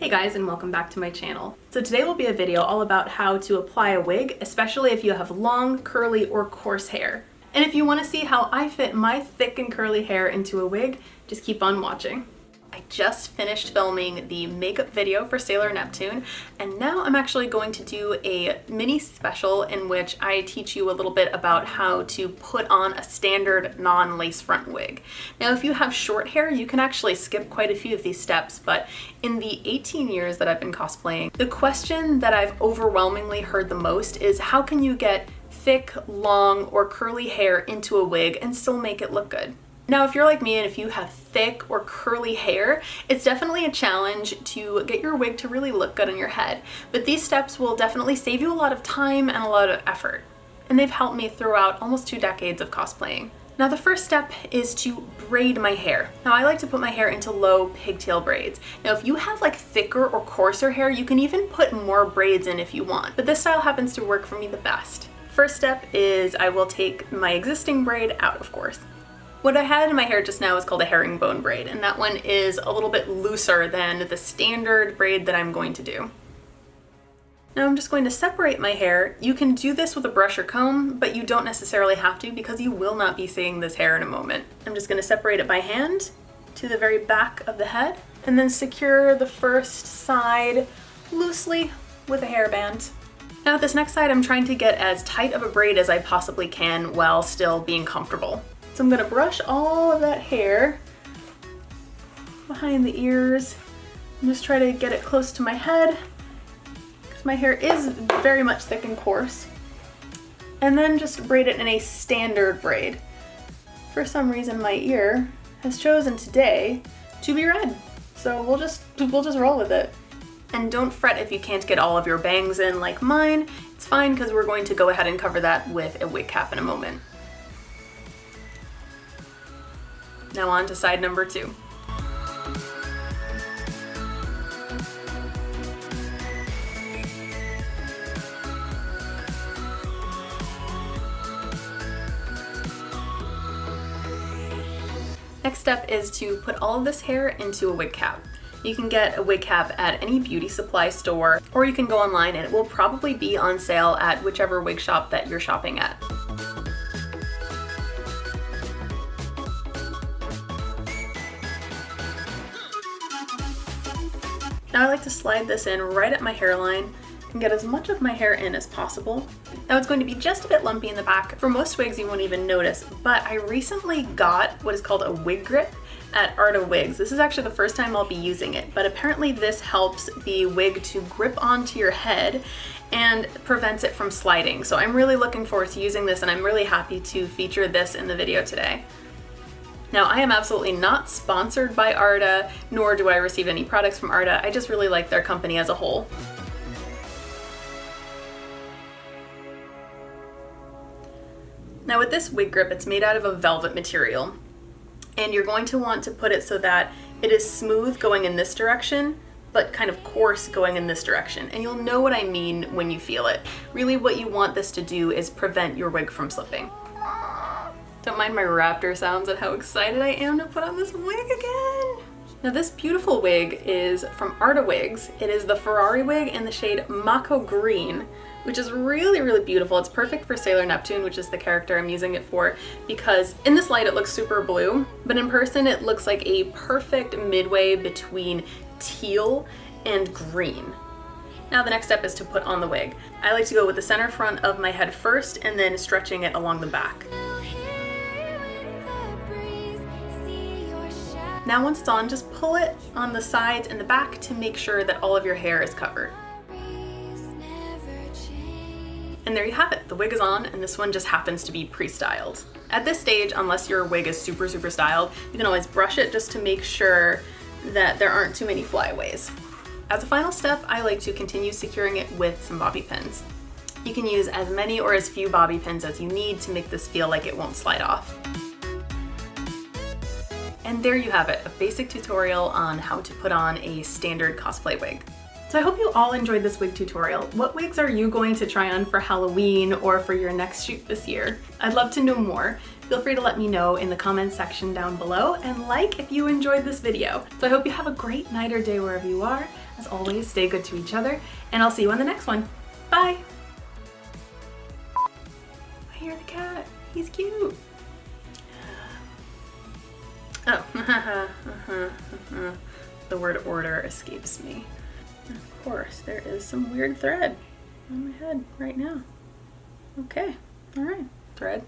Hey guys, and welcome back to my channel. So today will be a video all about how to apply a wig, especially if you have long, curly, or coarse hair. And if you want to see how I fit my thick and curly hair into a wig, just keep on watching. I just finished filming the makeup video for Sailor Neptune, and now I'm actually going to do a mini special in which I teach you a little bit about how to put on a standard non-lace front wig. Now, if you have short hair, you can actually skip quite a few of these steps, but in the 18 years that I've been cosplaying, the question that I've overwhelmingly heard the most is how can you get thick, long, or curly hair into a wig and still make it look good? Now, if you're like me and if you have thick or curly hair, it's definitely a challenge to get your wig to really look good on your head. But these steps will definitely save you a lot of time and a lot of effort. And they've helped me throughout almost 2 decades of cosplaying. Now, the first step is to braid my hair. Now, I like to put my hair into low pigtail braids. Now, if you have like thicker or coarser hair, you can even put more braids in if you want, but this style happens to work for me the best. First step is I will take my existing braid out, of course. What I had in my hair just now is called a herringbone braid, and that one is a little bit looser than the standard braid that I'm going to do. Now I'm just going to separate my hair. You can do this with a brush or comb, but you don't necessarily have to because you will not be seeing this hair in a moment. I'm just going to separate it by hand to the very back of the head, and then secure the first side loosely with a hairband. Now with this next side, I'm trying to get as tight of a braid as I possibly can while still being comfortable. So I'm going to brush all of that hair behind the ears and just try to get it close to my head because my hair is very much thick and coarse. And then just braid it in a standard braid. For some reason my ear has chosen today to be red, so we'll just roll with it. And don't fret if you can't get all of your bangs in like mine. It's fine because we're going to go ahead and cover that with a wig cap in a moment. Now on to side number 2. Next step is to put all of this hair into a wig cap. You can get a wig cap at any beauty supply store, or you can go online and it will probably be on sale at whichever wig shop that you're shopping at. Now I like to slide this in right at my hairline and get as much of my hair in as possible. Now it's going to be just a bit lumpy in the back. For most wigs you won't even notice, but I recently got what is called a wig grip at Arda Wigs. This is actually the first time I'll be using it, but apparently this helps the wig to grip onto your head and prevents it from sliding. So I'm really looking forward to using this, and I'm really happy to feature this in the video today. Now, I am absolutely not sponsored by Arda, nor do I receive any products from Arda. I just really like their company as a whole. Now with this wig grip, it's made out of a velvet material, and you're going to want to put it so that it is smooth going in this direction, but kind of coarse going in this direction. And you'll know what I mean when you feel it. Really what you want this to do is prevent your wig from slipping. Don't mind my raptor sounds at how excited I am to put on this wig again. Now this beautiful wig is from Arda Wigs. It is the Ferrari wig in the shade Mako Green, which is really, really beautiful. It's perfect for Sailor Neptune, which is the character I'm using it for, because in this light it looks super blue, but in person it looks like a perfect midway between teal and green. Now the next step is to put on the wig. I like to go with the center front of my head first and then stretching it along the back. Now once it's on, just pull it on the sides and the back to make sure that all of your hair is covered. And there you have it, the wig is on, and this one just happens to be pre-styled. At this stage, unless your wig is super, super styled, you can always brush it just to make sure that there aren't too many flyaways. As a final step, I like to continue securing it with some bobby pins. You can use as many or as few bobby pins as you need to make this feel like it won't slide off. And there you have it, a basic tutorial on how to put on a standard cosplay wig. So I hope you all enjoyed this wig tutorial. What wigs are you going to try on for Halloween or for your next shoot this year? I'd love to know more. Feel free to let me know in the comments section down below, and like if you enjoyed this video. So I hope you have a great night or day wherever you are. As always, stay good to each other, and I'll see you on the next one. Bye! I hear the cat. He's cute. Oh, the word order escapes me. Of course, there is some weird thread on my head right now. Okay, all right, thread.